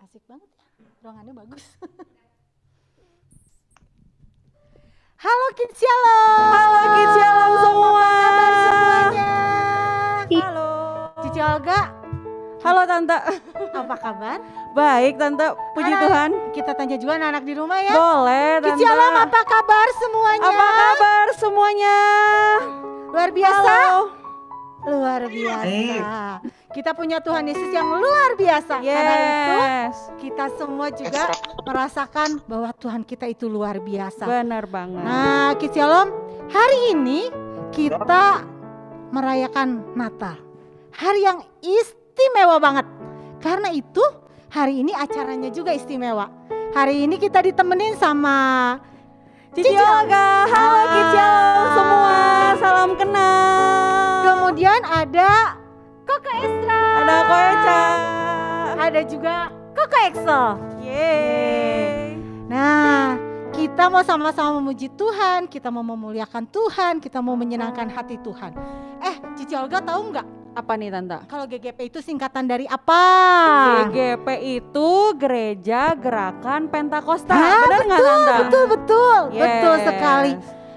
Asik banget ya, ruangannya bagus. Halo Kids Shalom. Halo Kids Shalom semua. Apa kabar semuanya? Halo. Cici Olga, Halo Tante. apa kabar? Baik Tante, puji Tuhan. Kita tanya juga anak-anak di rumah ya. Boleh Tante. Kids Shalom, apa kabar semuanya? Apa kabar semuanya? Luar biasa? Halo. Luar biasa. Kita punya Tuhan Yesus yang luar biasa. Karena itu Yes. kita semua juga merasakan bahwa Tuhan kita itu luar biasa. Benar banget. Nah, Kids Shalom, hari ini kita merayakan Natal. Hari yang istimewa banget. Karena itu hari ini acaranya juga istimewa. Hari ini kita ditemenin sama Cici Olga. Halo Kids Shalom semua. Salam kenal. Kemudian ada Koko Estra. Ada Ko Eca. Ada juga Koko Excel. Yeay. Nah, kita mau sama-sama memuji Tuhan, kita mau memuliakan Tuhan, kita mau menyenangkan hati Tuhan. Cici Olga tahu nggak Apa nih Tante? kalau GGP itu singkatan dari apa? GGP itu Gereja Gerakan Pentakosta. Ah, Benar nggak Tante? Betul, Yes. betul sekali.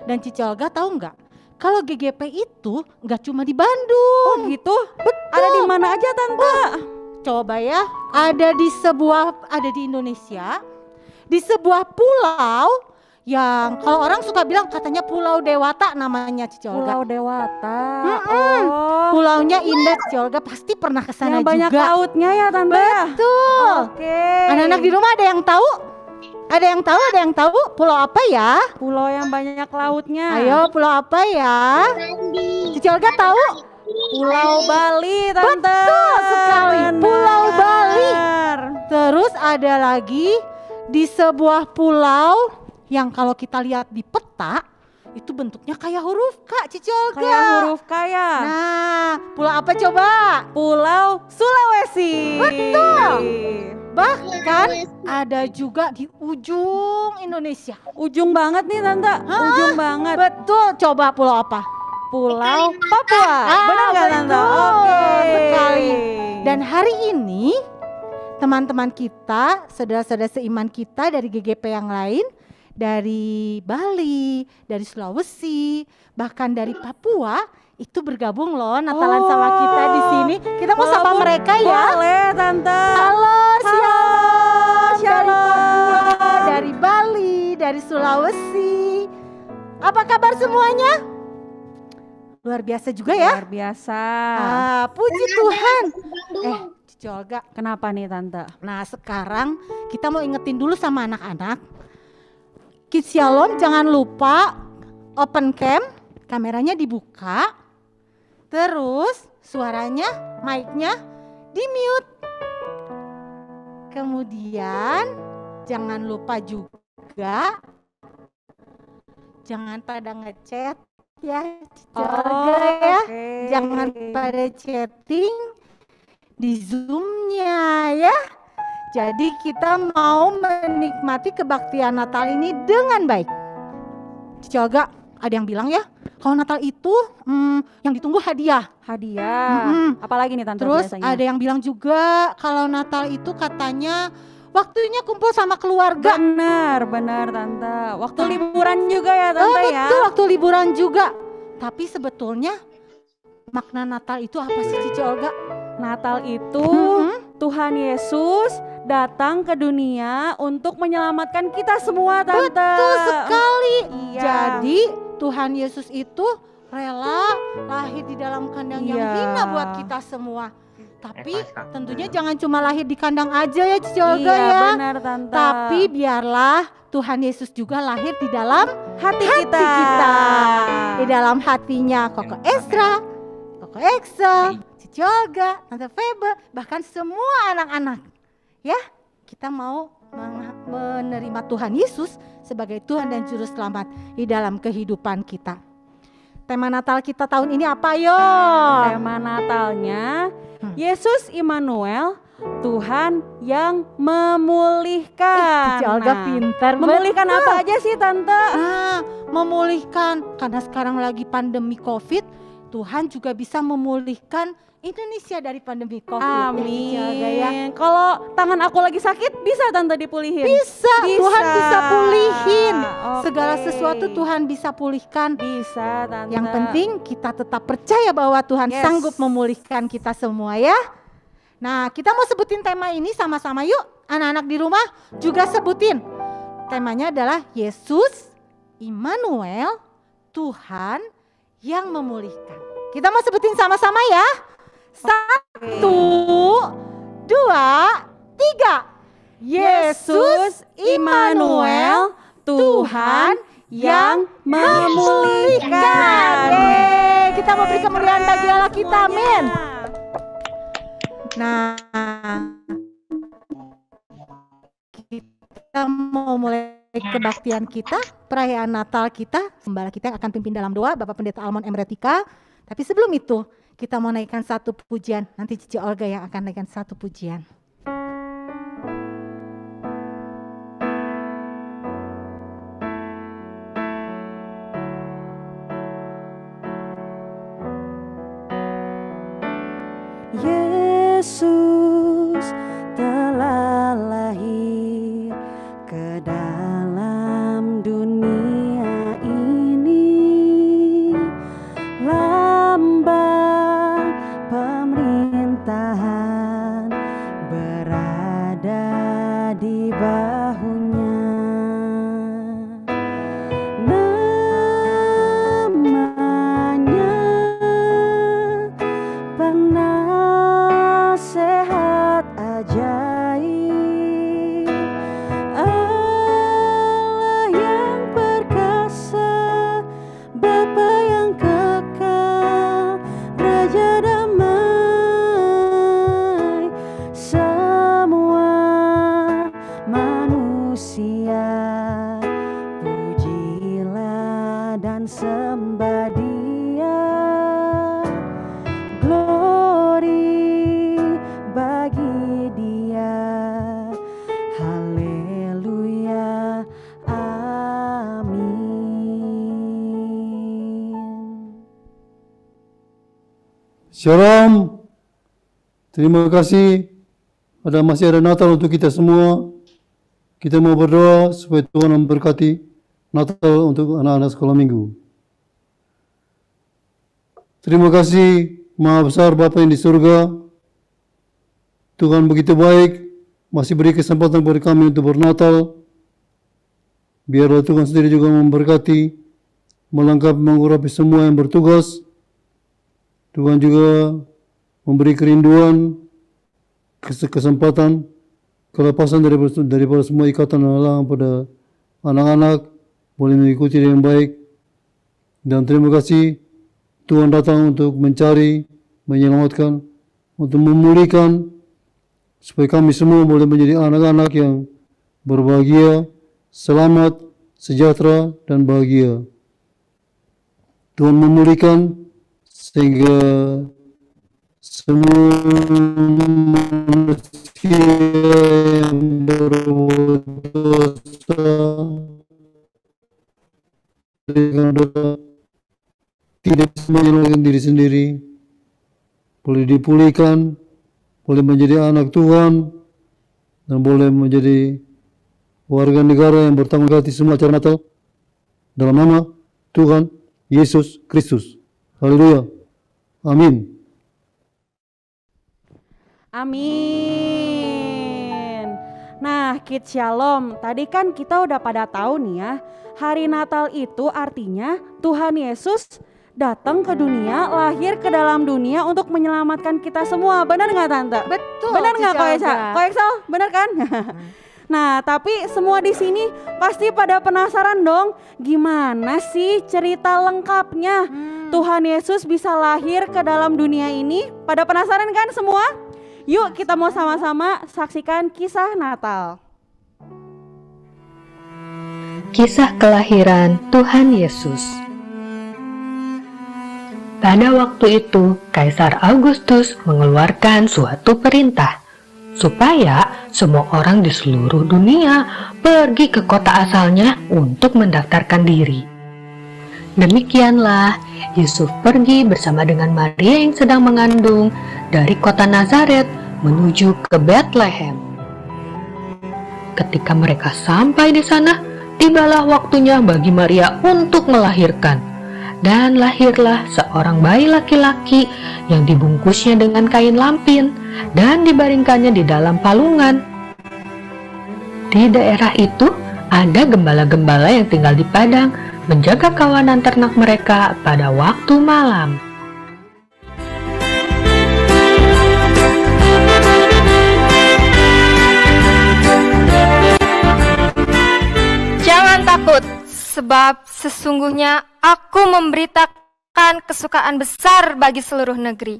Dan Cici Olga tahu nggak? Kalau GGP itu nggak cuma di Bandung. Oh gitu? Betul. Ada di mana aja Tante? Coba ya, ada di Indonesia, di sebuah pulau yang kalau orang suka bilang katanya Pulau Dewata namanya Cici Olga. Pulau Dewata. Pulaunya indah, Cici Olga pasti pernah ke sana Yang juga. banyak lautnya ya Tante. Betul. Oke. Anak-anak di rumah ada yang tahu? Ada yang tahu pulau apa ya? Pulau yang banyak lautnya. Ayo, pulau apa ya? Cici Olga tahu? Pulau Bali Tante. Betul sekali, Pulau Bali. Benar. Terus ada lagi di sebuah pulau yang kalau kita lihat di peta itu bentuknya kayak huruf K, Cici Olga. Kayak huruf K ya. Nah, pulau apa coba? Pulau Sulawesi. Betul. Bahkan ada juga di ujung Indonesia. Ujung banget nih Tante. Ujung banget. Betul, coba pulau apa? Pulau Papua. Benar nggak Tante? betul Oke. sekali. Dan hari ini teman-teman kita, saudara-saudara seiman kita dari GGP yang lain, dari Bali, dari Sulawesi, bahkan dari Papua itu bergabung loh Natalan sama kita di sini. Kita mau sapa mereka ya. Boleh Tante. Halo, shalom. Dari shalom. Papua, dari Bali, dari Sulawesi. Apa kabar semuanya? Luar biasa juga ya. Luar biasa. Puji Tuhan. Cici Olga, Kenapa nih Tante? nah sekarang kita mau ingetin dulu sama anak-anak. Kids Shalom jangan lupa open cam, kameranya dibuka. Terus suaranya, mic-nya di mute. Kemudian jangan lupa juga jangan pada ngechat ya, Cici Olga ya. Oke. Jangan pada chatting di Zoom-nya ya. Jadi kita mau menikmati kebaktian Natal ini dengan baik. Cici Olga, ada yang bilang ya, kalau Natal itu yang ditunggu hadiah. Hadiah. Apalagi nih Tante Terus biasanya? ada yang bilang juga kalau Natal itu katanya waktunya kumpul sama keluarga. Benar Tante. Waktu liburan juga ya Tante ya. Betul, waktu liburan juga. Tapi sebetulnya makna Natal itu apa sih Cici Olga? Natal itu Tuhan Yesus datang ke dunia untuk menyelamatkan kita semua Tante. Betul sekali. Iya. Jadi Tuhan Yesus itu rela lahir di dalam kandang yang Iya. hina buat kita semua. Tapi tentunya jangan cuma lahir di kandang aja ya Cici Olga Iya, ya. benar Tante. Tapi biarlah Tuhan Yesus juga lahir di dalam hati kita. kita. Di dalam hatinya Koko Estra, Koko Excel, Cici Olga, Tante Febe, bahkan semua anak-anak. Ya, kita mau menerima Tuhan Yesus sebagai Tuhan dan Juru Selamat di dalam kehidupan kita. Tema Natal kita tahun ini apa yo? Tema Natalnya Yesus Immanuel, Tuhan yang memulihkan. Cici Olga Nah, pintar. memulihkan betul. apa aja sih Tante? Memulihkan karena sekarang lagi pandemi COVID. Tuhan juga bisa memulihkan Indonesia dari pandemi COVID. Amin. Kalau tangan aku lagi sakit, bisa Tante dipulihin? Bisa. Tuhan bisa pulihin. Oke. Segala sesuatu Tuhan bisa pulihkan. Bisa Tante. Yang penting kita tetap percaya bahwa Tuhan sanggup memulihkan kita semua ya. Nah, kita mau sebutin tema ini sama-sama yuk. Anak-anak di rumah juga sebutin. Temanya adalah Yesus Immanuel, Tuhan yang memulihkan. Kita mau sebutin sama-sama ya. 1, 2, 3. Yesus Immanuel, Tuhan yang memulihkan. Kita mau beri kemuliaan bagi Allah kita, amin. Nah, kita mau mulai kebaktian kita, perayaan Natal kita. Gembala kita yang akan pimpin dalam doa, Bapak Pendeta Almond M. Retika. Tapi sebelum itu, kita mau naikkan satu pujian. Nanti Cici Olga yang akan naikkan satu pujian. Yesus telah lahir ke dalam dunia ini, lambang pemerintahan berada di bahunya. Namanya penasehat ajaib, Allah yang perkasa, Bapa yang kekal, Raja damai, semua manusia pujilah dan sembah Dia, glory bagi Dia, haleluya, amin. Shalom. Terima kasih. Masih ada Natal untuk kita semua. Kita mau berdoa supaya Tuhan memberkati Natal untuk anak-anak sekolah minggu. Terima kasih Maha Besar Bapa yang di surga. Tuhan begitu baik, masih beri kesempatan kepada kami untuk bernatal. Biarlah Tuhan sendiri juga memberkati, melengkapi, mengurapi semua yang bertugas. Tuhan juga memberi kerinduan, kesempatan, kelepasan daripada semua ikatan halang pada anak-anak, boleh mengikuti dengan baik. Dan terima kasih Tuhan datang untuk mencari, menyelamatkan, untuk memulihkan, supaya kami semua boleh menjadi anak-anak yang berbahagia, selamat, sejahtera, dan bahagia. Tuhan memulihkan sehingga semua manusia yang berbuat dosa tidak bisa menyelamatkan diri sendiri, boleh dipulihkan, boleh menjadi anak Tuhan, dan boleh menjadi warga negara yang bertanggung jawab di semua acara Natal dalam nama Tuhan Yesus Kristus. Haleluya. Amin. Amin. Nah, Kids Shalom, tadi kan kita udah pada tahu nih ya, hari Natal itu artinya Tuhan Yesus datang ke dunia, lahir ke dalam dunia untuk menyelamatkan kita semua. Benar nggak Tante? Betul. Benar nggak Ko Esa? Ko Excel, benar kan? Nah, tapi semua di sini pasti pada penasaran dong, gimana sih cerita lengkapnya Tuhan Yesus bisa lahir ke dalam dunia ini? Pada penasaran kan semua? Yuk kita mau sama-sama saksikan kisah Natal. Kisah kelahiran Tuhan Yesus. Pada waktu itu, Kaisar Augustus mengeluarkan suatu perintah supaya semua orang di seluruh dunia pergi ke kota asalnya untuk mendaftarkan diri. Demikianlah Yusuf pergi bersama dengan Maria yang sedang mengandung dari kota Nazaret menuju ke Bethlehem. Ketika mereka sampai di sana, tibalah waktunya bagi Maria untuk melahirkan. Dan lahirlah seorang bayi laki-laki yang dibungkusnya dengan kain lampin dan dibaringkannya di dalam palungan. Di daerah itu ada gembala-gembala yang tinggal di padang menjaga kawanan ternak mereka pada waktu malam. Jangan takut, sebab sesungguhnya aku memberitakan kesukaan besar bagi seluruh negeri.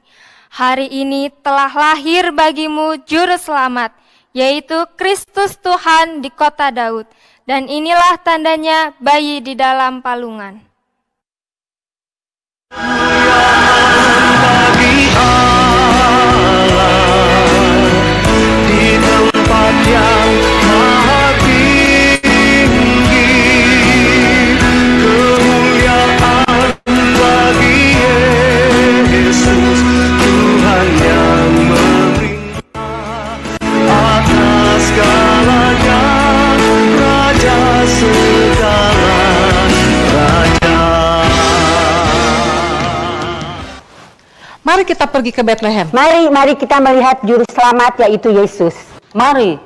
Hari ini telah lahir bagimu juru selamat, yaitu Kristus Tuhan di kota Daud. Dan inilah tandanya bayi di dalam palungan. Bagi Allah di tempat yang maha tinggi, kemuliaan bagi Yesus Tuhan yang memerintah atas segalanya, Raja segala raja. Mari kita pergi ke Bethlehem. Mari kita melihat juru selamat, yaitu Yesus. Mari.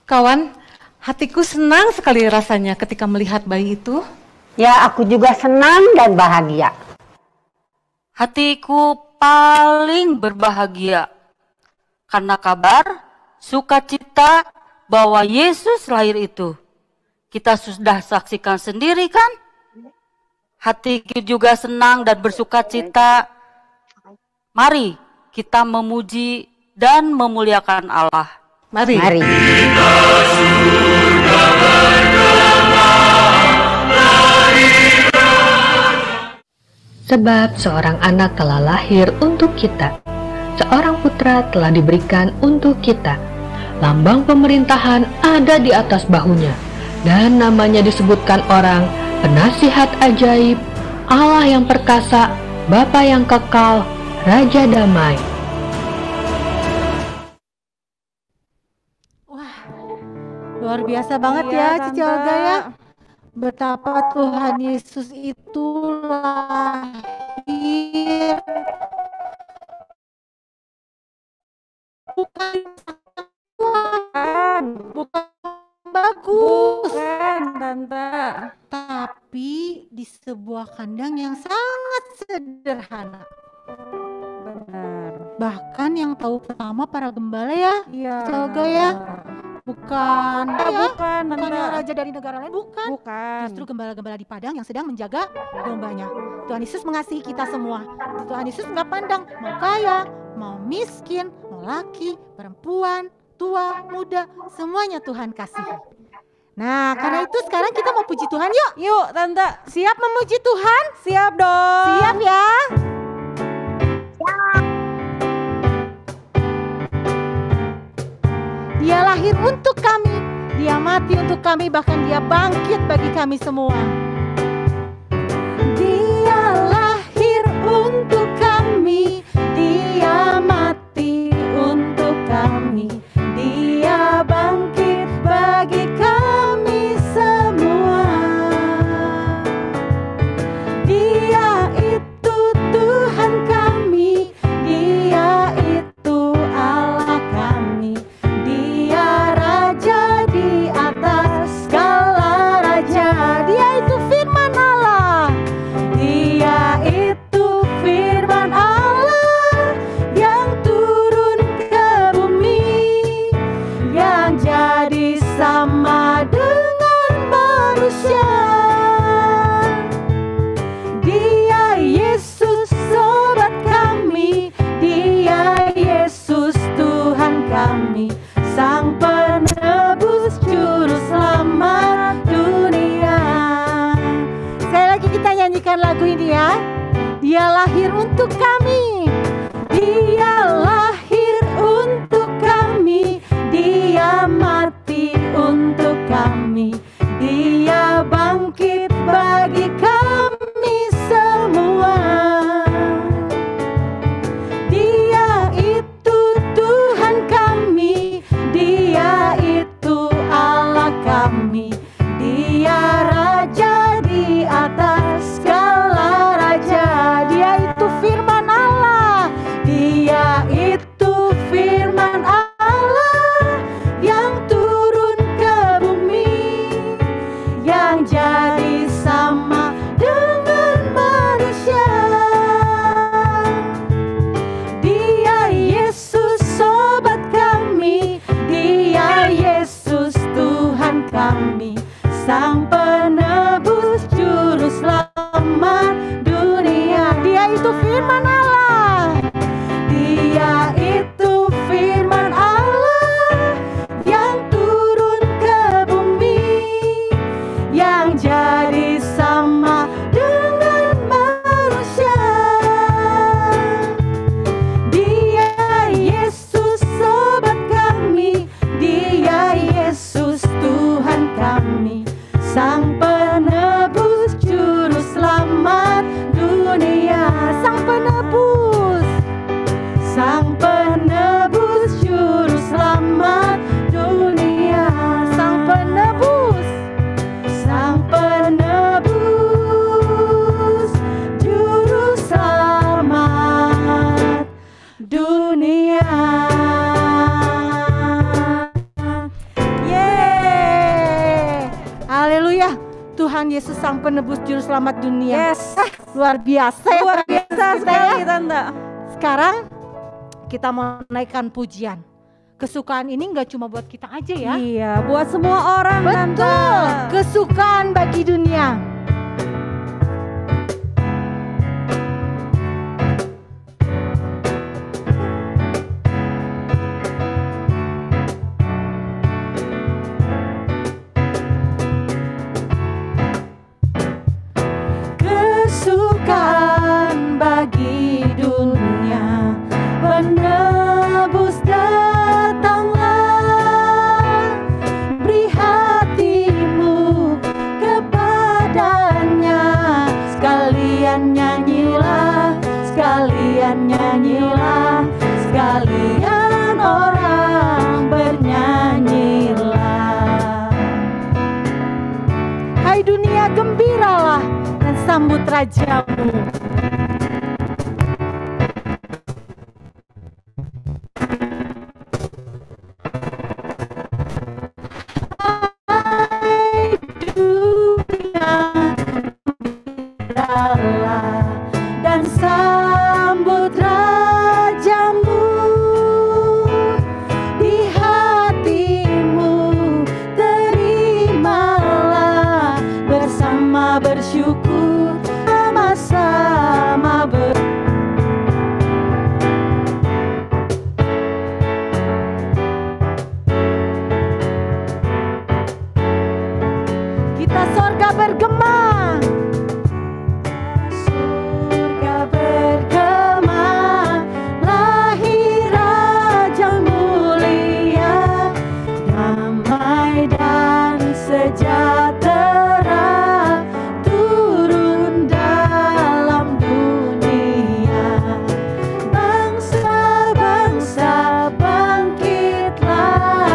Kawan, hatiku senang sekali rasanya ketika melihat bayi itu. Ya, aku juga senang dan bahagia. Hatiku paling berbahagia karena kabar sukacita bahwa Yesus lahir itu. Kita sudah saksikan sendiri kan? Hatiku juga senang dan bersukacita. Mari kita memuji dan memuliakan Allah. Mari. Sebab seorang anak telah lahir untuk kita, seorang putra telah diberikan untuk kita. Lambang pemerintahan ada di atas bahunya, dan namanya disebutkan orang Penasihat Ajaib, Allah yang perkasa, Bapa yang kekal, Raja Damai. Luar biasa banget ya Cici Olga ya. Betapa Tuhan Yesus itu lahir bukan bagus, Tante. tapi di sebuah kandang yang sangat sederhana. Benar. Bahkan yang tahu pertama para gembala ya, Iya. Cici Olga ya. Bukan Bukan, bukannya Tante. raja dari negara lain, bukan. Bukan. Justru gembala-gembala di padang yang sedang menjaga dombanya. Tuhan Yesus mengasihi kita semua. Tuhan Yesus nggak pandang mau kaya, mau miskin, mau laki, perempuan, tua, muda, semuanya Tuhan kasihi. Nah, karena itu sekarang kita mau puji Tuhan yuk. Yuk, Tante. Siap memuji Tuhan? Siap dong. Siap ya. Dia lahir untuk kami, dia mati untuk kami, bahkan dia bangkit bagi kami semua. Dia lahir untuk kami, dia mati untuk kami, dia bangkit bagi kami semua. Dia itu Tuhan kami, dia itu Allah kami. Sang penebus juru selamat dunia. Dia itu firman Allah. Dia itu firman Allah yang turun ke bumi, yang jadi sama dengan manusia. Dia Yesus sobat kami, Dia Yesus Tuhan kami, Sang penebus juru selamat dunia. Sang penebus, Sang penebus juru selamat dunia. Sang penebus, Sang penebus juru selamat dunia. Yeay, haleluya. Tuhan Yesus Sang penebus juru selamat dunia. Yes, luar biasa ya. Luar biasa sekali Tante. Sekarang kita mau naikkan pujian. Kesukaan ini nggak cuma buat kita aja ya. Iya, buat semua orang Tante. Betul, kesukaan bagi dunia. Kesukaan bagi dunia, penebus datanglah, beri hatimu kepadanya, sekalian nyanyilah, sekalian nyanyilah, sekalian orang bernyanyilah. Hai dunia, gembiralah dan sambut rajamu. Hai dunia, gembiralah dan sambut rajamu. Di hatimu terimalah, bersama bersyukur, sama-sama kita sorga bergema. Surga bergema, lahir Raja mulia, damai dan sejahtera turun dalam dunia. Bangsa-bangsa bangkitlah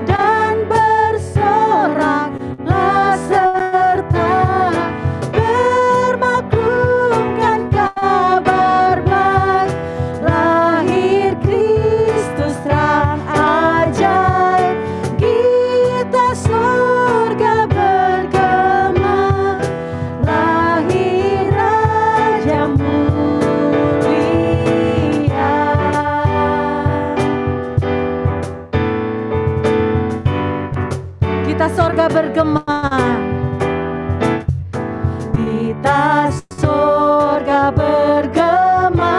dan bersoraklah, serta bermaklumkan kabar baik. Lahir Kristus terang ajaib, kita surga bergema. Lahir Raja mulia. Kita sorga bergema. Kita sorga bergema,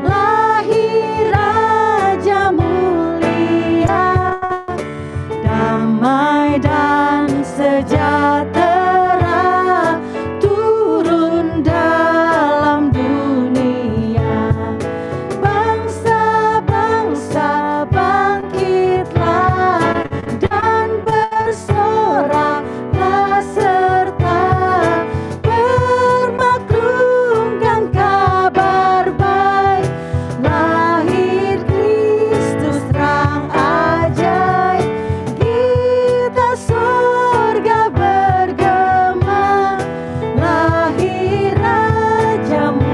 lahir Raja mulia, damai dan sejahtera turun dalam dunia. Bangsa-bangsa bangkitlah dan bersoraklah, serta bermaklumkan kabar baik. Lahir Kristus terang ajaib, kita surga bergema. Lahir Raja mulia.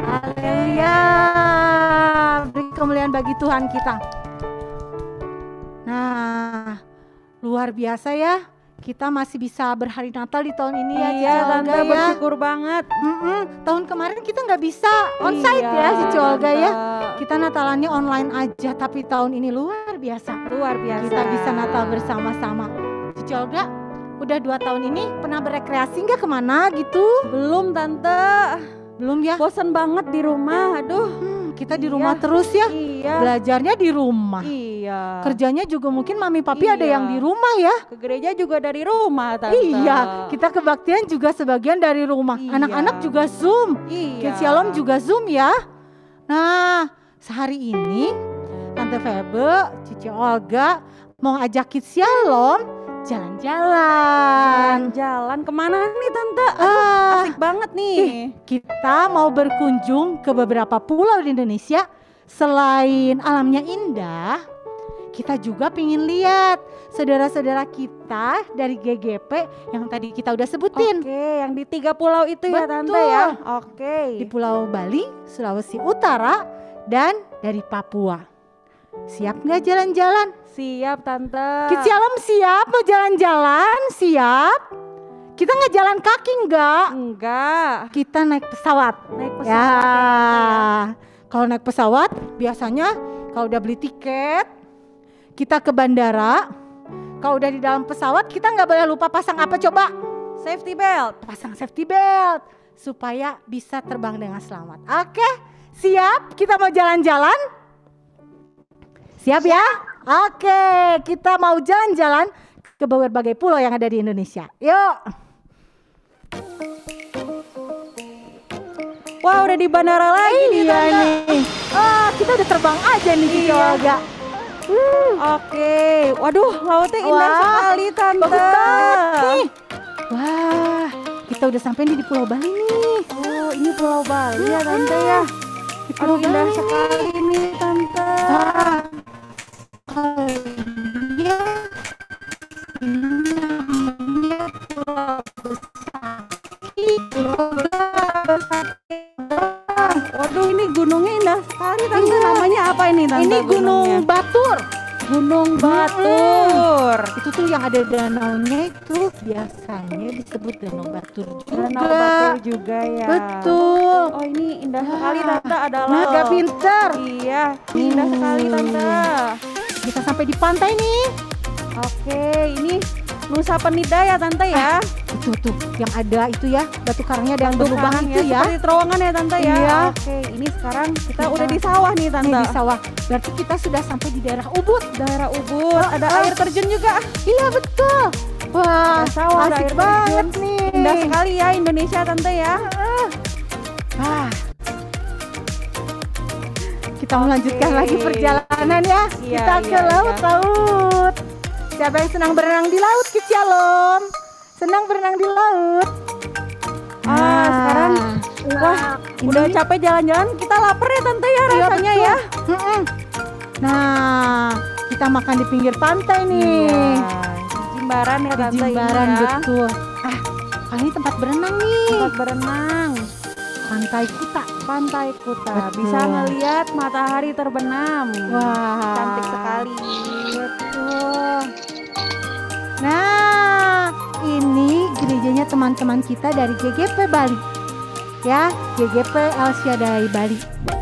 Haleluya, beri kemuliaan bagi Tuhan kita. Nah, luar biasa ya. kita masih bisa berhari Natal di tahun ini ya, Iya, Cici Tante, Olga ya. bersyukur banget. Tahun kemarin kita nggak bisa onsite ya, Cici Olga Tante. ya. Kita Natalannya online aja, tapi tahun ini luar biasa. Luar biasa. Kita bisa Natal bersama-sama. Cici Olga, udah 2 tahun ini pernah berekreasi nggak kemana gitu? Belum Tante. Belum ya? Bosan banget di rumah, aduh. Kita di rumah terus ya. Iya. Belajarnya di rumah. Iya. Kerjanya juga mungkin mami papi ada Iya. yang di rumah ya. Ke gereja juga dari rumah, Tante. Iya, kita kebaktian juga sebagian dari rumah. Iya. Anak-anak juga Zoom. Iya. Kids Shalom juga Zoom ya. Nah, sehari ini Tante Febe, Cici Olga mau ajak Kids Shalom jalan-jalan. Jalan kemana nih Tante? Aduh, asik banget nih. Kita mau berkunjung ke beberapa pulau di Indonesia. Selain alamnya indah, kita juga pingin lihat saudara-saudara kita dari GGP yang tadi kita udah sebutin. Oke, yang di 3 pulau itu ya Tante Betul. ya. Oke. Di Pulau Bali, Sulawesi Utara, dan dari Papua. Siap nggak jalan-jalan? Siap Tante. Kids Shalom siap mau jalan-jalan? Siap? Kita nggak jalan kaki nggak? Enggak. Kita naik pesawat. Naik pesawat Ya. ya, Tante ya. Kalau naik pesawat biasanya kalau udah beli tiket kita ke bandara. Kalau udah di dalam pesawat kita nggak boleh lupa pasang apa coba? Safety belt. Pasang safety belt supaya bisa terbang dengan selamat. Oke, siap? Kita mau jalan-jalan? Siap ya? Oke, kita mau jalan-jalan ke berbagai pulau yang ada di Indonesia. Yuk. Wah, udah di bandara lagi nih Iya Tante. nih. Kita udah terbang aja nih Cici Olga. Oke. Waduh, lautnya indah Wah, sekali Tante. Bagus banget nih. Wah, kita udah sampai di Pulau Bali nih. Oh, ini Pulau Bali ya Tante ya. Di Pulau Aduh, indah Bali. sekali nih Tante. Iya. Namanya Pulau Besaki. Waduh, ini gunungnya indah sekali Tante. Iya. Namanya apa ini Tante? Ini Gunung gunungnya? Batur. Gunung Batur. Itu tuh yang ada danaunya itu biasanya disebut Danau Batur juga. Danau Batur juga ya. Betul. Oh, ini indah sekali Tante, ada Nah, laut. gak pinter. Iya, ini indah sekali Tante. Kita sampai di pantai nih. Oke, ini Nusa Penida ya Tante ya. Itu tuh yang ada itu ya, batu karangnya ada yang Batu berlubang karang itu ya. Seperti terowongan ya Tante ya. Iya. Oke, ini sekarang kita udah di sawah nih Tante. Di sawah. Berarti kita sudah sampai di daerah Ubud. Daerah Ubud, ada air terjun juga. Iya betul. Wah, Ada sawah, ada asik air banget terjun. nih. Indah sekali ya Indonesia Tante ya. Wah. Kita melanjutkan lagi perjalanan ya. Iya, Kita ke iya, laut-laut. Siapa yang senang berenang di laut, Kids Shalom? Senang berenang di laut. Sekarang wah, udah capek jalan-jalan, kita lapar ya Tante ya Iya, rasanya betul. ya. Nah, kita makan di pinggir pantai nih. Di Jimbaran ya Di Tante Jimbaran ini ya. betul. Kali ini tempat berenang nih. Tempat berenang. Pantai Kuta. Pantai Kuta. Betul. Bisa ngelihat matahari terbenam. Wah, Cantik sekali. Betul. Nah, ini gerejanya teman-teman kita dari GGP Bali. Ya, GGP El Shaddai Bali.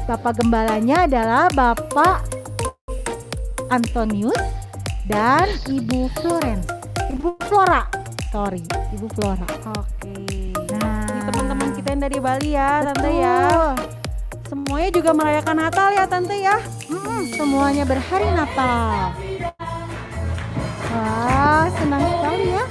Bapak gembalanya adalah Bapak Antonius dan Ibu Florence. Ibu Flora. Sorry, Ibu Flora. Oke. Nah, Ini teman-teman kita yang dari Bali ya Tante betul. ya. Semuanya juga merayakan Natal ya Tante ya. Semuanya berhari Natal. Wah, senang sekali ya.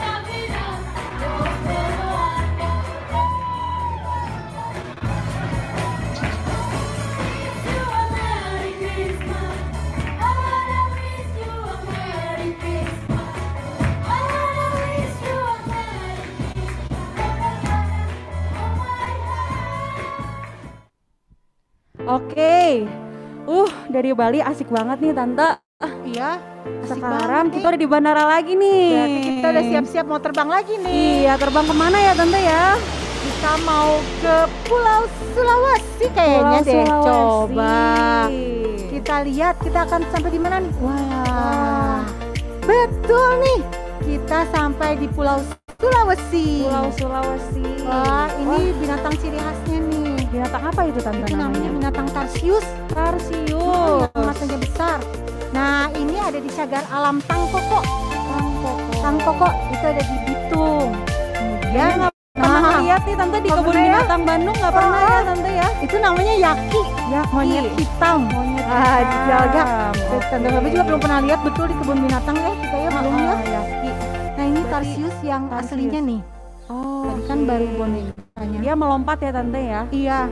Oke. Dari Bali asik banget nih Tante. Iya. asik Sekarang banget kita nih. udah di bandara lagi nih. Berarti kita udah siap-siap mau terbang lagi nih. Iya, terbang kemana ya Tante ya? Kita mau ke Pulau Sulawesi kayaknya Pulau deh. Sulawesi. Coba kita lihat kita akan sampai di mana nih. Wah, betul nih. kita sampai di Pulau Sulawesi. Pulau Sulawesi. Wah, ini binatang ciri khasnya nih. Binatang apa itu Tante Itu namanya binatang tarsius. Tarsius. Yang matanya besar. Nah, ini ada di Cagar Alam Tangkoko. Tangkoko itu ada di Bitung. Kemudian pernah lihat nih Tante di kebun binatang Bandung, nggak pernah ya Tante ya? Itu namanya yaki. Monyet hitam. Jaga. Tante Feby juga belum pernah lihat betul di kebun binatang ya, kita ya belum ya. Yaki. Nah, ini tarsius yang aslinya nih. Oh, tadi kan baru bonekanya. Dia melompat ya Tante ya? Iya.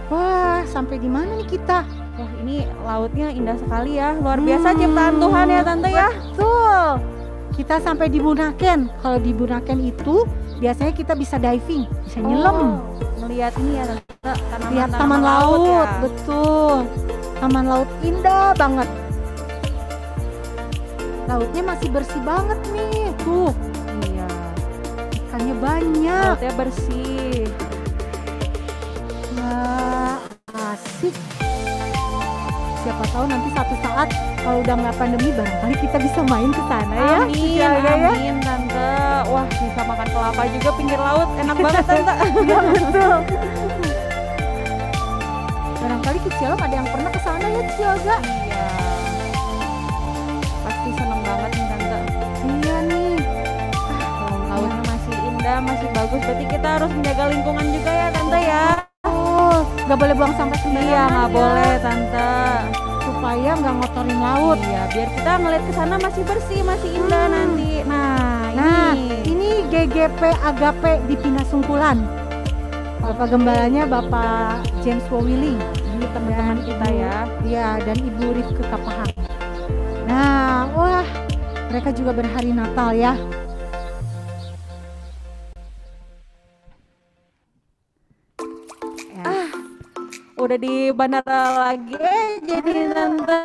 Wah, sampai di mana nih kita? Wah, ini lautnya indah sekali ya. Luar biasa ciptaan Tuhan ya Tante ya. Betul. Kita sampai di Bunaken. Kalau di Bunaken itu biasanya kita bisa diving, bisa nyelam. Melihat ini ya Tante, lihat taman laut ya. Betul. Taman laut indah banget. Lautnya masih bersih banget nih. Tuh. Iya. Ikannya banyak. Lautnya bersih. Wah, asik. Siapa tahu nanti satu saat kalau udah nggak pandemi barangkali kita bisa main ke sana ya. Amin, Tante. Wah, bisa makan kelapa juga pinggir laut, enak banget Tante. Iya betul. Barangkali Kicialom ada yang pernah ke sana ya Ciolga? Iya. Pasti seneng banget nih Tante. Iya nih. Lautnya masih indah, masih bagus. Berarti kita harus menjaga lingkungan juga ya Tante ya. Nggak boleh buang sampah sembarangan. Iya, nggak boleh Tante. Supaya nggak ngotorin laut. Iya, biar kita ngeliat ke sana masih bersih, masih indah nanti. Nah, ini GGP Agape di Pinasungkulan. Bapak gembalanya Bapak James Wowili. Ini teman-teman kita ya. Iya, dan Ibu Rifke Kapahak. Nah, wah, mereka juga berhari Natal ya. Udah di bandara lagi jadi Tante.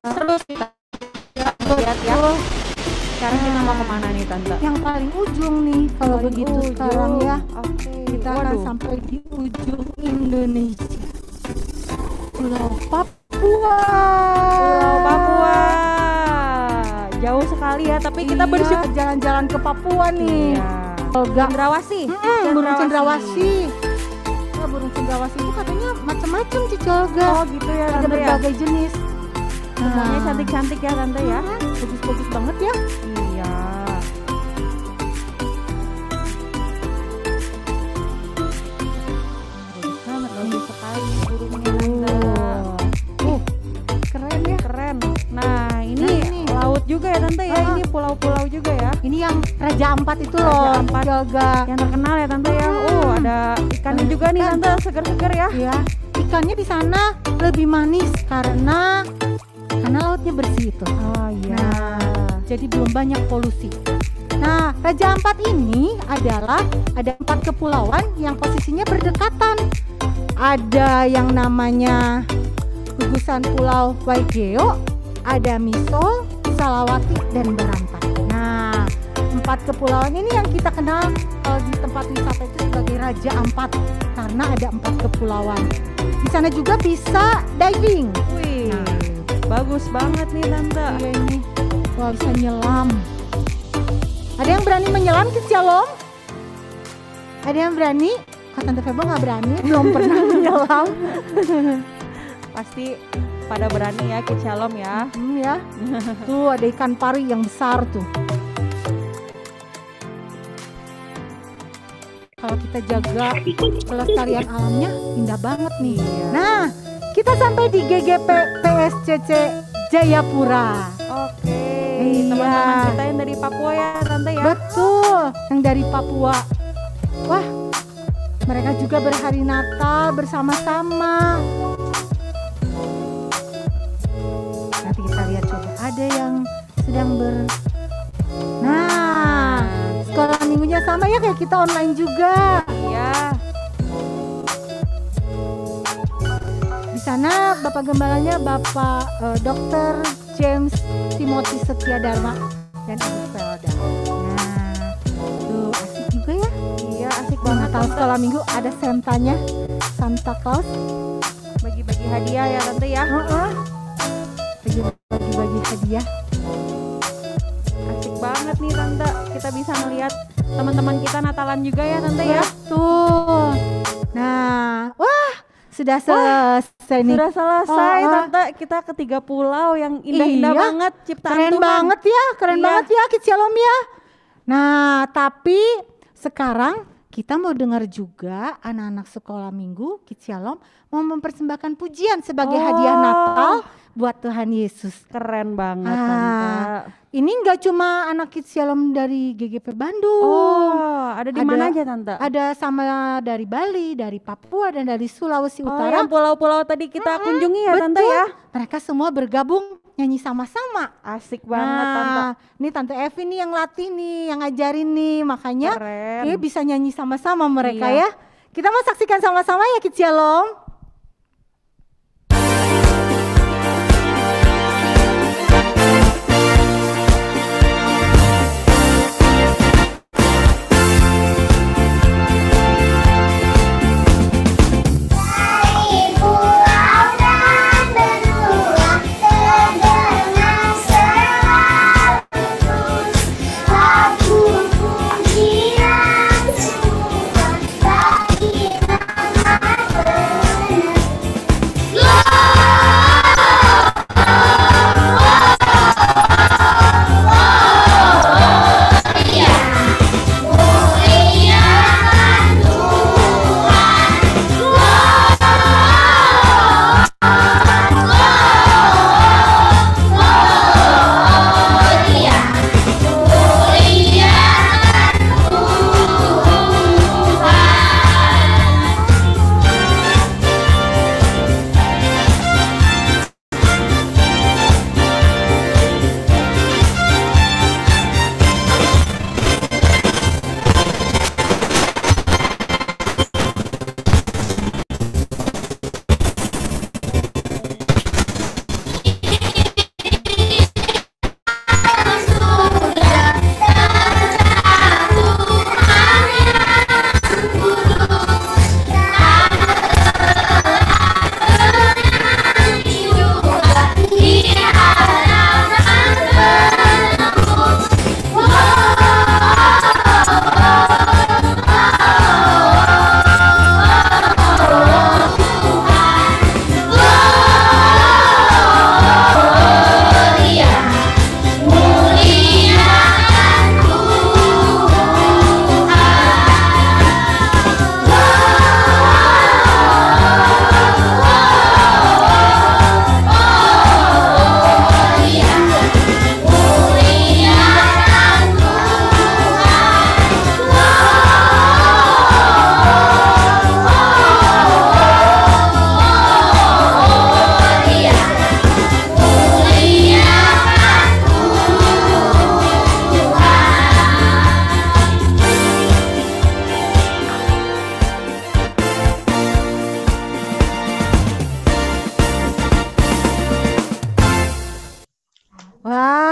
Terus kita lihat ya. Sekarang kita mau kemana nih Tante? Yang paling ujung nih kalau Paling begitu ujung. sekarang ya. Oke. Kita akan sampai di ujung Indonesia. Pulau Papua. Pulau Papua. Jauh sekali ya, tapi kita bersyukur jalan-jalan ke Papua nih. Cendrawasih. Burung cendrawasih. Nah, burung cendrawasih itu katanya macam-macam Cicolga. Oh gitu ya, ada Tante berbagai jenis. Semuanya cantik-cantik ya Tante ya. Bagus-bagus banget ya. Iya. Bagus sekali burungnya Tante. Keren ya. Keren. Nah ini laut juga ya Tante ya. Ini pulau-pulau juga ya. Ini yang Raja Ampat itu loh. Raja Ampat Cicolga. yang terkenal ya Tante ya. Oh ada ikannya juga nih Tante, seger-seger ya. Iya. Ikannya di sana lebih manis karena lautnya bersih itu. Oh iya. Nah, jadi belum banyak polusi. Nah, Raja Ampat ini adalah ada 4 kepulauan yang posisinya berdekatan. Ada yang namanya gugusan Pulau Waigeo, ada Misol, Salawati, dan Barantai. Nah, 4 kepulauan ini yang kita kenal di tempat wisata itu sebagai Raja Ampat karena ada 4 kepulauan. Di sana juga bisa diving. Wih, bagus banget nih Tante. Iya ini, wah bisa nyelam. Ada yang berani menyelam Kicialom? Ada yang berani? Kok Tante Febo nggak berani? Belum pernah menyelam. Pasti pada berani ya Kicialom ya. Ya. Tuh ada ikan pari yang besar tuh. Kalau kita jaga kelestarian alamnya indah banget nih. Nah, kita sampai di GGP PSCC Jayapura. Oke. Iya. Teman-teman kita yang dari Papua ya Tante ya. Betul, yang dari Papua. Wah, mereka juga berhari Natal bersama-sama. Nanti kita lihat coba ada yang sedang Nah, sekolah minggunya sama ya kayak kita online juga. Iya. Di sana Bapak Gembalanya Bapak Dr. James Timothy Setia Dharma dan Ibu Felda. Nah, tuh asik juga ya. Iya, asik Natal sekolah minggu ada sentanya. Santa Claus. Bagi-bagi hadiah ya Tante ya. Bagi-bagi hadiah. Asik banget nih Tante. Kita bisa melihat teman-teman kita Natalan juga ya Tante ya. Betul. Nah, wah sudah selesai nih. Sudah selesai Tante. Kita ke 3 pulau yang indah-indah banget ciptaan keren Tuhan. banget ya, keren banget ya Kids Shalom ya. Nah, tapi sekarang kita mau dengar juga anak-anak sekolah minggu Kids Shalom mau mempersembahkan pujian sebagai hadiah Natal buat Tuhan Yesus. Keren banget Tante. Ini enggak cuma anak Kids Shalom dari GGP Bandung. Oh, ada di mana aja Tante? Ada sama dari Bali, dari Papua dan dari Sulawesi Utara. Yang pulau-pulau tadi kita kunjungi ya Tante ya. Mereka semua bergabung nyanyi sama-sama. Asik banget Tante. Ini Tante Evi nih yang latih nih, yang ngajarin nih, makanya Keren. bisa nyanyi sama-sama mereka Iya. ya. Kita mau saksikan sama-sama ya Kids Shalom.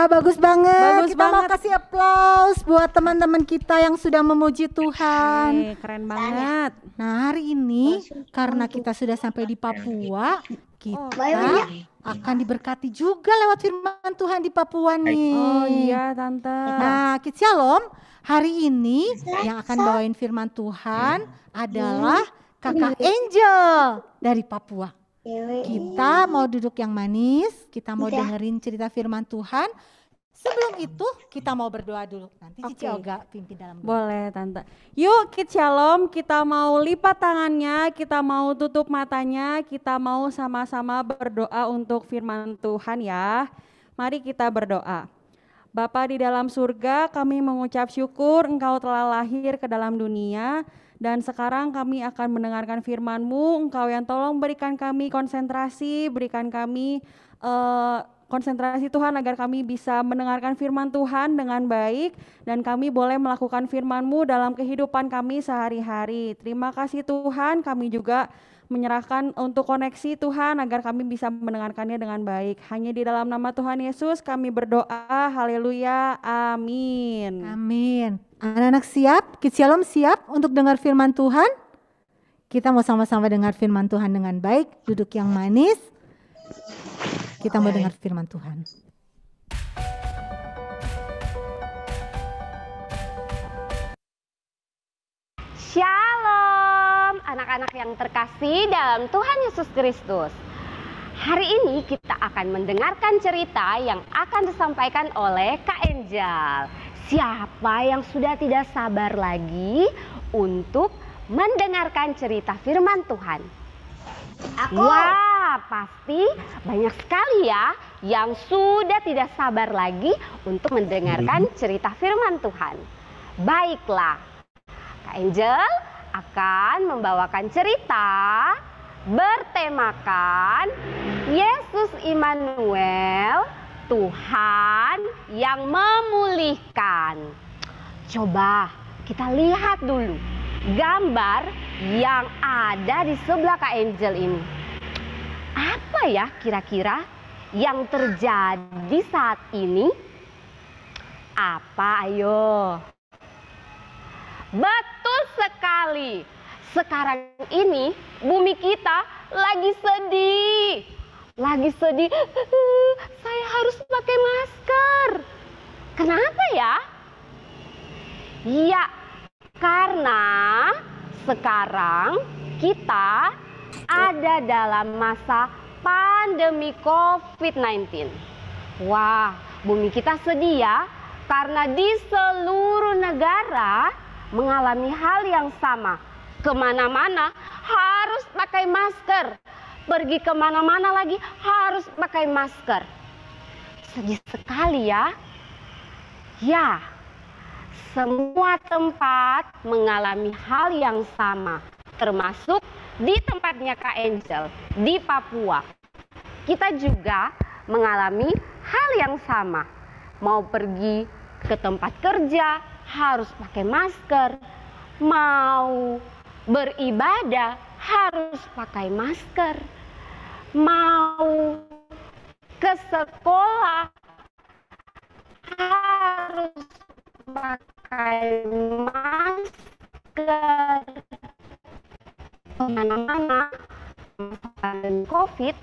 Bagus banget. Bagus Kita mau banget. kasih aplaus buat teman-teman kita yang sudah memuji Tuhan. Keren banget. Nah, hari ini karena kita sudah sampai di Papua, kita akan diberkati juga lewat firman Tuhan di Papua nih. Oh iya Tante. Nah, Kids Shalom, hari ini yang akan bawain firman Tuhan adalah Kakak Angel dari Papua. Kita mau duduk yang manis, kita mau dengerin cerita firman Tuhan. Sebelum itu kita mau berdoa dulu. Nanti Cici Oga pimpin dalam doa. Boleh Tante. Yuk Kids Shalom, kita mau lipat tangannya, kita mau tutup matanya, kita mau sama-sama berdoa untuk firman Tuhan ya. Mari kita berdoa. Bapa di dalam surga, kami mengucap syukur Engkau telah lahir ke dalam dunia. Dan sekarang kami akan mendengarkan firman-Mu. Engkau yang tolong berikan kami konsentrasi, berikan kami konsentrasi Tuhan agar kami bisa mendengarkan firman Tuhan dengan baik dan kami boleh melakukan firman-Mu dalam kehidupan kami sehari-hari. Terima kasih Tuhan, kami juga menyerahkan untuk koneksi Tuhan agar kami bisa mendengarkannya dengan baik. Hanya di dalam nama Tuhan Yesus kami berdoa, haleluya, amin. Amin. Anak-anak siap? Kids Shalom siap untuk dengar firman Tuhan? Kita mau sama-sama dengar firman Tuhan dengan baik, duduk yang manis. Kita mau dengar firman Tuhan. Shalom, anak-anak yang terkasih dalam Tuhan Yesus Kristus. Hari ini kita akan mendengarkan cerita yang akan disampaikan oleh Kak Angel. Siapa yang sudah tidak sabar lagi untuk mendengarkan cerita firman Tuhan? Aku. Wah, pasti banyak sekali ya yang sudah tidak sabar lagi untuk mendengarkan cerita firman Tuhan. Baiklah, Kak Angel akan membawakan cerita bertemakan Yesus Immanuel, Tuhan yang memulihkan. Coba kita lihat dulu gambar yang ada di sebelah Kak Angel ini. Apa ya kira-kira yang terjadi saat ini? Apa, ayo? Betul sekali. Sekarang ini bumi kita lagi sedih. Lagi sedih. Saya harus pakai masker. Kenapa ya? Ya, karena sekarang kita ada dalam masa pandemi COVID-19. Wah, bumi kita sedih ya, karena di seluruh negara mengalami hal yang sama. Kemana-mana harus pakai masker. Pergi kemana-mana lagi harus pakai masker. Sedih sekali ya. Ya, semua tempat mengalami hal yang sama. Termasuk di tempatnya Kak Angel, di Papua. Kita juga mengalami hal yang sama. Mau pergi ke tempat kerja harus pakai masker. Mau beribadah harus pakai masker. Mau ke sekolah harus pakai masker. Kemana-mana pandemi COVID,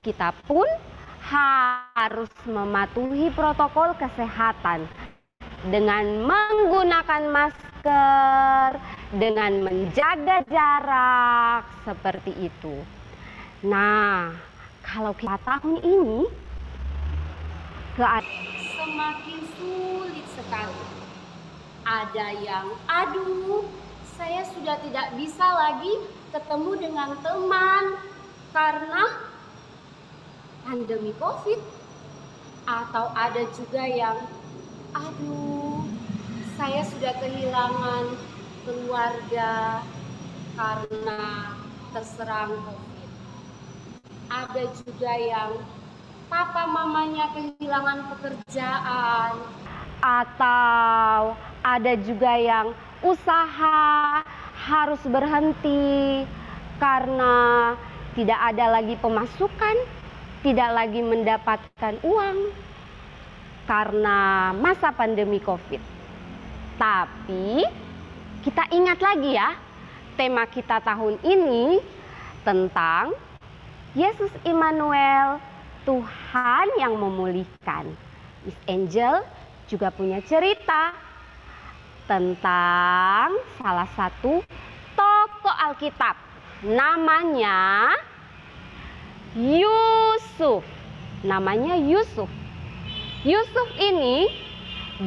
kita pun harus mematuhi protokol kesehatan dengan menggunakan masker, dengan menjaga jarak, seperti itu. Nah, kalau kita tahun ini semakin sulit sekali. Ada yang, aduh, saya sudah tidak bisa lagi ketemu dengan teman karena pandemi COVID. Atau ada juga yang, aduh, saya sudah kehilangan keluarga karena terserang COVID. Ada juga yang papa mamanya kehilangan pekerjaan. Atau ada juga yang usaha harus berhenti karena tidak ada lagi pemasukan, tidak lagi mendapatkan uang karena masa pandemi COVID. Tapi kita ingat lagi ya, tema kita tahun ini tentang Yesus Immanuel, Tuhan yang memulihkan. Miss Angel juga punya cerita tentang salah satu tokoh Alkitab. Namanya Yusuf. Namanya Yusuf. Yusuf ini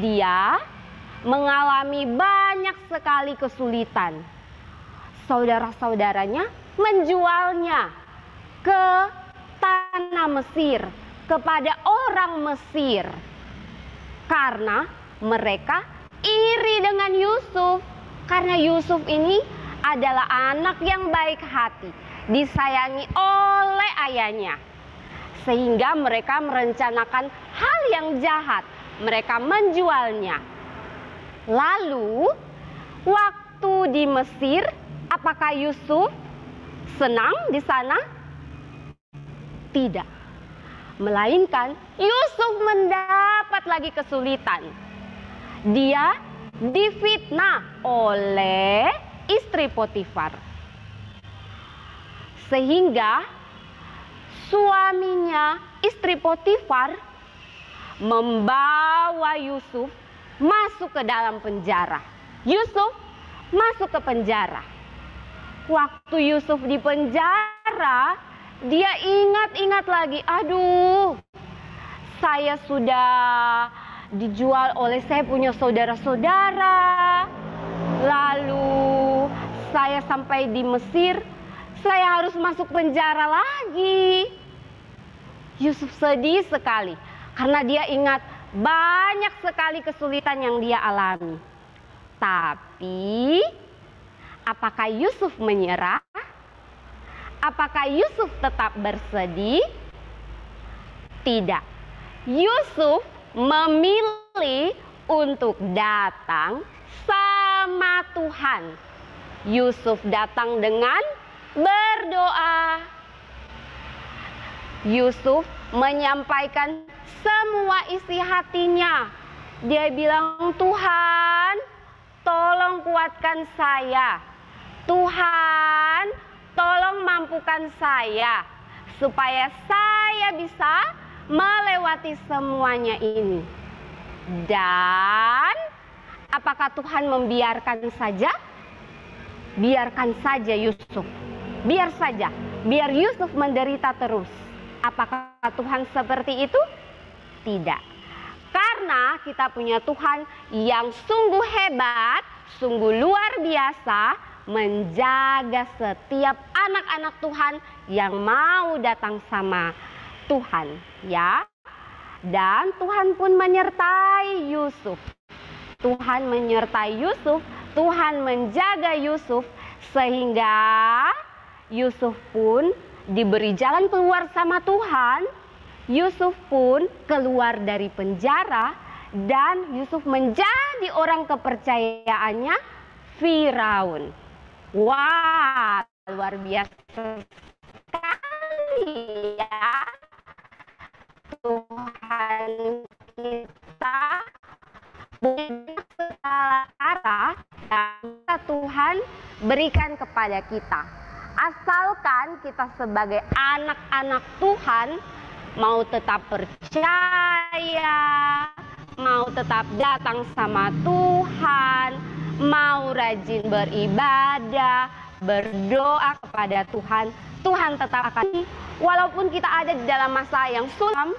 dia mengalami banyak sekali kesulitan. Saudara-saudaranya menjualnya ke tanah Mesir, kepada orang Mesir. Karena mereka iri dengan Yusuf. Karena Yusuf ini adalah anak yang baik hati, disayangi oleh ayahnya. Sehingga mereka merencanakan hal yang jahat. Mereka menjualnya. Lalu, waktu di Mesir, apakah Yusuf senang di sana? Tidak. Melainkan Yusuf mendapat lagi kesulitan. Dia difitnah oleh istri Potifar. Sehingga suaminya, istri Potifar, membawa Yusuf masuk ke dalam penjara. Yusuf masuk ke penjara. Waktu Yusuf di penjara, dia ingat-ingat lagi, aduh, saya sudah dijual oleh saya punya saudara-saudara. Lalu saya sampai di Mesir, saya harus masuk penjara lagi. Yusuf sedih sekali karena dia ingat banyak sekali kesulitan yang dia alami. Tapi apakah Yusuf menyerah? Apakah Yusuf tetap bersedih? Tidak. Yusuf memilih untuk datang sama Tuhan. Yusuf datang dengan berdoa. Yusuf menyampaikan semua isi hatinya. Dia bilang, Tuhan, tolong kuatkan saya. Tuhan, tolong mampukan saya supaya saya bisa melewati semuanya ini. Dan apakah Tuhan membiarkan saja? Biarkan saja Yusuf. Biar saja, biar Yusuf menderita terus. Apakah Tuhan seperti itu? Tidak. Karena kita punya Tuhan yang sungguh hebat, sungguh luar biasa, menjaga setiap anak-anak Tuhan yang mau datang sama Tuhan, ya. Dan Tuhan pun menyertai Yusuf. Tuhan menyertai Yusuf, Tuhan menjaga Yusuf, sehingga Yusuf pun diberi jalan keluar sama Tuhan. Yusuf pun keluar dari penjara dan Yusuf menjadi orang kepercayaannya Firaun. Wah, luar biasa sekali ya. Tuhan kita punya segala arah yang Tuhan berikan kepada kita. Asalkan kita sebagai anak-anak Tuhan mau tetap percaya, mau tetap datang sama Tuhan, mau rajin beribadah, berdoa kepada Tuhan, Tuhan tetap akan. Walaupun kita ada di dalam masa yang sulam,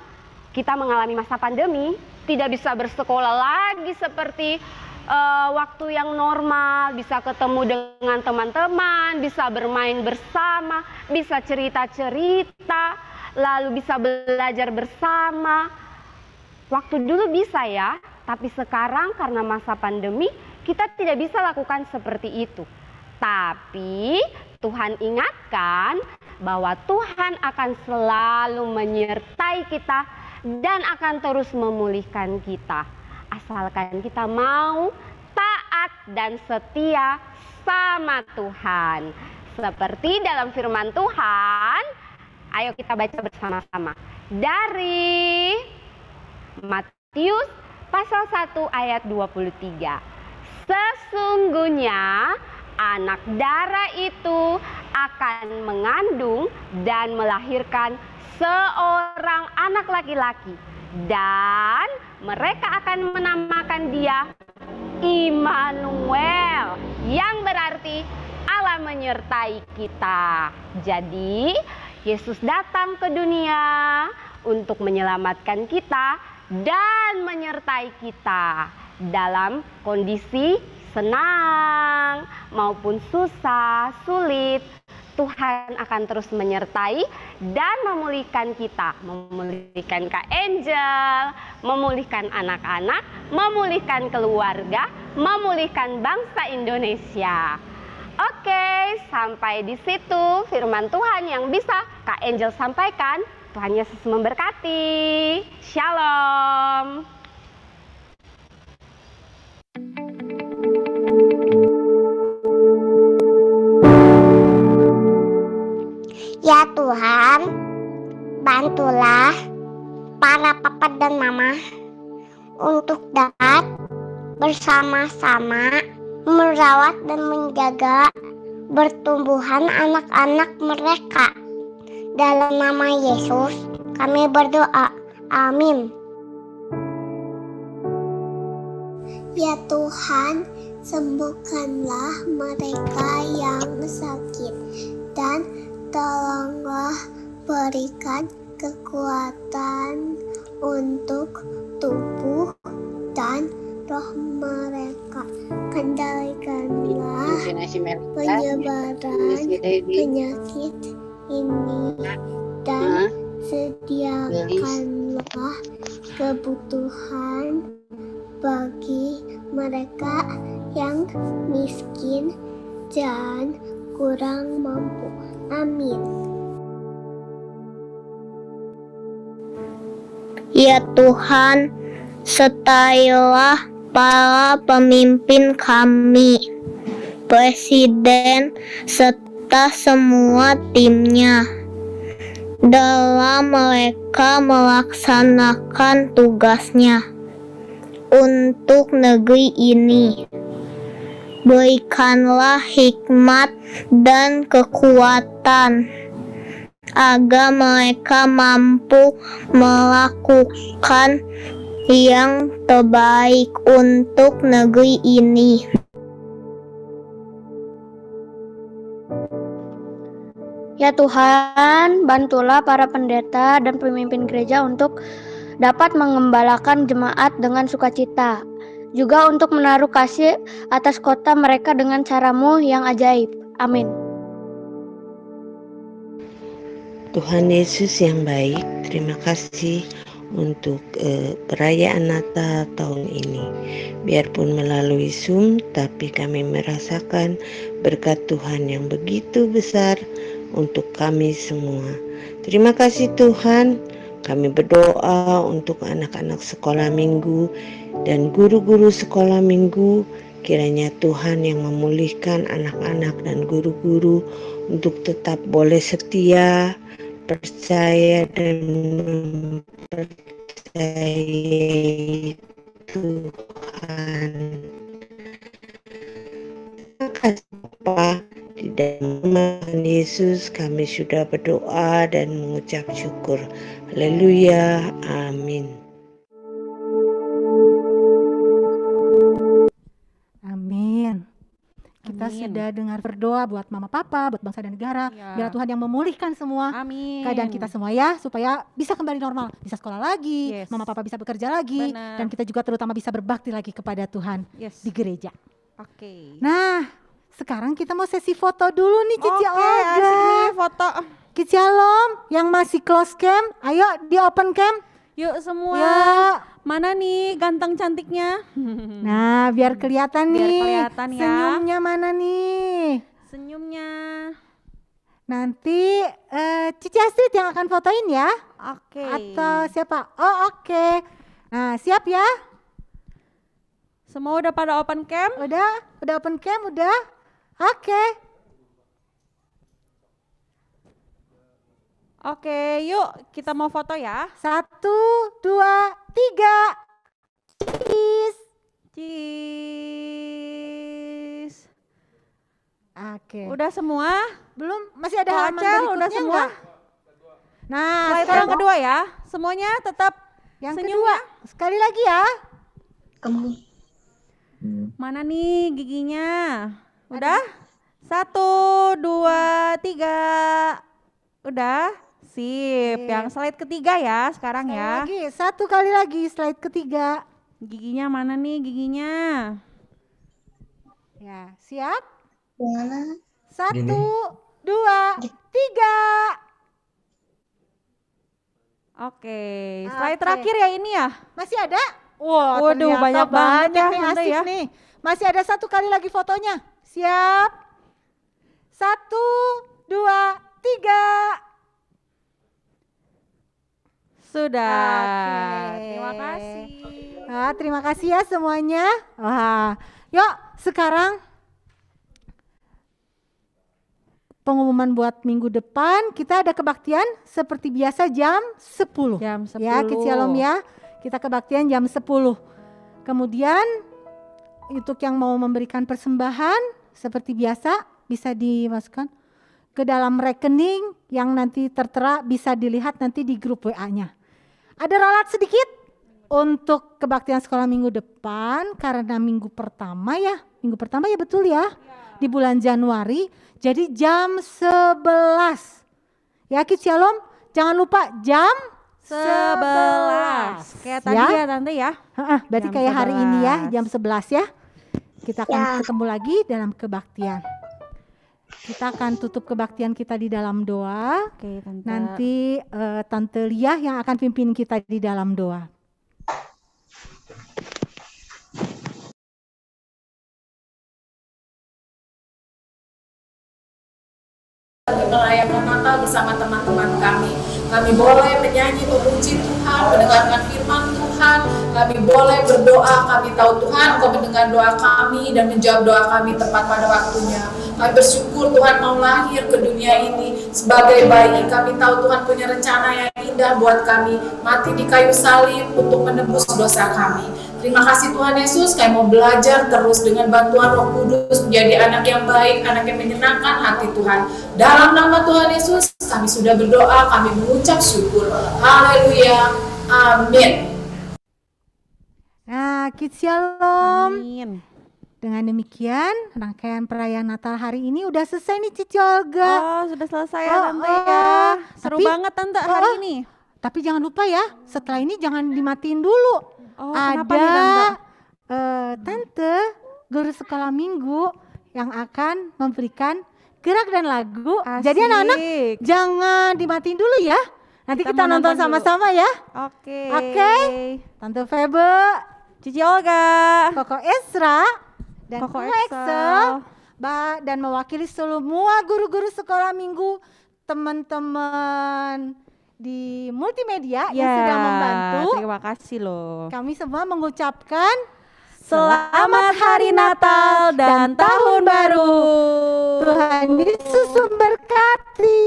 kita mengalami masa pandemi, tidak bisa bersekolah lagi seperti waktu yang normal, bisa ketemu dengan teman-teman, bisa bermain bersama, bisa cerita-cerita, lalu bisa belajar bersama. Waktu dulu bisa ya, tapi sekarang karena masa pandemi kita tidak bisa lakukan seperti itu. Tapi Tuhan ingatkan bahwa Tuhan akan selalu menyertai kita dan akan terus memulihkan kita. Asalkan kita mau taat dan setia sama Tuhan. Seperti dalam firman Tuhan, ayo kita baca bersama-sama. Dari Matius pasal 1 ayat 23. Sesungguhnya anak darah itu akan mengandung dan melahirkan seorang anak laki-laki. Dan mereka akan menamakan dia Immanuel, yang berarti Allah menyertai kita. Jadi Yesus datang ke dunia untuk menyelamatkan kita dan menyertai kita dalam kondisi senang maupun susah, sulit. Tuhan akan terus menyertai dan memulihkan kita, memulihkan Kak Angel, memulihkan anak-anak, memulihkan keluarga, memulihkan bangsa Indonesia. Oke, sampai di situ firman Tuhan yang bisa Kak Angel sampaikan. Tuhan Yesus memberkati. Shalom. Ya Tuhan, bantulah para papa dan mama untuk dapat bersama-sama merawat dan menjaga bertumbuhan anak-anak mereka. Dalam nama Yesus kami berdoa. Amin. Ya Tuhan, sembuhkanlah mereka yang sakit dan tolonglah berikan kekuatan untuk tubuh dan roh mereka. Kendalikanlah penyebaran penyakit ini dan sediakanlah kebutuhan bagi mereka yang miskin dan kurang mampu. Amin. Ya Tuhan, sertailah para pemimpin kami, presiden, serta semua timnya dalam mereka melaksanakan tugasnya untuk negeri ini. Berikanlah hikmat dan kekuatan agar mereka mampu melakukan yang terbaik untuk negeri ini. Ya Tuhan, bantulah para pendeta dan pemimpin gereja untuk dapat mengembalakan jemaat dengan sukacita. Juga untuk menaruh kasih atas kota mereka dengan cara-Mu yang ajaib. Amin. Tuhan Yesus yang baik, terima kasih untuk perayaan Natal tahun ini. Biarpun melalui Zoom, tapi kami merasakan berkat Tuhan yang begitu besar untuk kami semua. Terima kasih Tuhan. Kami berdoa untuk anak-anak sekolah minggu dan guru-guru sekolah minggu. Kiranya Tuhan yang memulihkan anak-anak dan guru-guru untuk tetap boleh setia, percaya dan mempercayai Tuhan. Terima kasih Bapa. Di dalam nama Yesus kami sudah berdoa dan mengucap syukur. Haleluya. Amin. Amin. Kita sudah dengar berdoa buat mama papa, buat bangsa dan negara. Biar Tuhan yang memulihkan semua keadaan kita semua ya, supaya bisa kembali normal, bisa sekolah lagi, mama papa bisa bekerja lagi, dan kita juga terutama bisa berbakti lagi kepada Tuhan di gereja. Nah, sekarang kita mau sesi foto dulu nih Cici Olga. Asik nih foto. Cici Alom yang masih close cam, ayo di open cam. Yuk semua. Ya. Mana nih ganteng cantiknya? Nah, biar kelihatan nih. Biar kelihatan ya. Senyumnya mana nih? Senyumnya. Nanti Cici Astrid yang akan fotoin ya. Oke. Atau siapa? Oh, oke. Nah, siap ya? Semua udah pada open cam? Udah open cam, udah. Oke, yuk kita mau foto ya. 1, 2, 3. Cheese. Cheese. Oke. Udah semua? Belum, masih ada halaman Acel, berikutnya udah semua? enggak? Nah, Slide yang kedua ya. Semuanya tetap yang senyum kedua. ya. Sekali lagi ya. Mana nih giginya? Udah? 1, 2, 3. Udah? Sip. Yang slide ketiga ya sekarang ya. Lagi, satu kali lagi slide ketiga. Giginya mana nih giginya? Ya, siap? 1, 2, 3. Oke, slide terakhir ya ini ya? Masih ada? Wah, waduh, banyak banget ya, nih, Tante asik ya. nih. Masih ada satu kali lagi fotonya. Siap? 1, 2, 3. Sudah. Terima kasih. Terima kasih ya semuanya. Wah, yuk sekarang pengumuman buat minggu depan. Kita ada kebaktian seperti biasa jam 10. Jam 10. Ya, Kicialom ya. Kita kebaktian jam 10. Kemudian untuk yang mau memberikan persembahan seperti biasa bisa dimasukkan ke dalam rekening yang nanti tertera, bisa dilihat nanti di grup WA-nya. Ada ralat sedikit untuk kebaktian sekolah minggu depan, karena minggu pertama ya betul ya, di bulan Januari, jadi jam 11. Ya Kids Shalom, jangan lupa jam 11. Kayak tadi ya Tante ya. Berarti Jam kayak hari ini ya, 11. jam 11 ya. Kita akan ketemu lagi dalam kebaktian. Kita akan tutup kebaktian kita di dalam doa. Oke, Tante. Nanti Tante Lia yang akan pimpin kita di dalam doa. Merayakan Natal bersama teman-teman kami. Kami boleh menyanyi memuji Tuhan, mendengarkan firman Tuhan. Kami boleh berdoa. Kami tahu Tuhan Engkau mendengar doa kami dan menjawab doa kami tepat pada waktunya. Kami bersyukur Tuhan mau lahir ke dunia ini sebagai bayi. Kami tahu Tuhan punya rencana yang indah buat kami. Mati di kayu salib untuk menebus dosa kami. Terima kasih Tuhan Yesus, kami mau belajar terus dengan bantuan Roh Kudus menjadi anak yang baik, anak yang menyenangkan hati Tuhan. Dalam nama Tuhan Yesus, kami sudah berdoa, kami mengucap syukur. Haleluya, amin. Nah, Kids Shalom. Amin. Dengan demikian, rangkaian perayaan Natal hari ini udah selesai nih Cici Olga. Oh, sudah selesai ya Tante ya. Seru banget Tante hari ini. Tapi jangan lupa ya, setelah ini jangan dimatiin dulu. Oh, ada Tante guru sekolah minggu yang akan memberikan gerak dan lagu. Asik. Jadi anak-anak jangan dimatiin dulu ya. Nanti kita nonton sama-sama ya. Oke. Oke. Tante Febe, Cici Olga, Koko Esra, dan Koko Koko Excel. Dan mewakili semua guru-guru sekolah minggu, teman-teman di multimedia yang sudah membantu. Terima kasih loh. Kami semua mengucapkan Selamat Hari Natal dan Tahun Baru. Tuhan Yesus memberkati.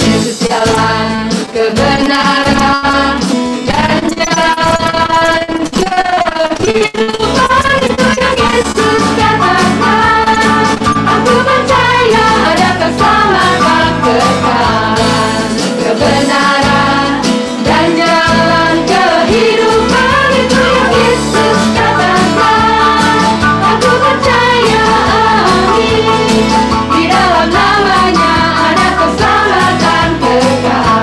Yesus jalan kebenaran dan jalan kehidupan, itu yang Yesus katakan. Aku percaya ada keselamatan kekal, kebenaran dan jalan kehidupan, itu yang Yesus katakan. Aku percaya, amin, di dalam namanya ada keselamatan kekal.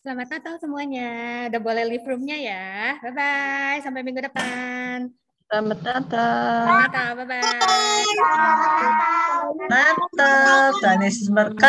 Selamat Natal semuanya. Udah boleh live roomnya ya. Bye-bye. Sampai minggu depan. Selamat Natal. Selamat Natal. Bye-bye. Natal. Tuhan Yesus berkati.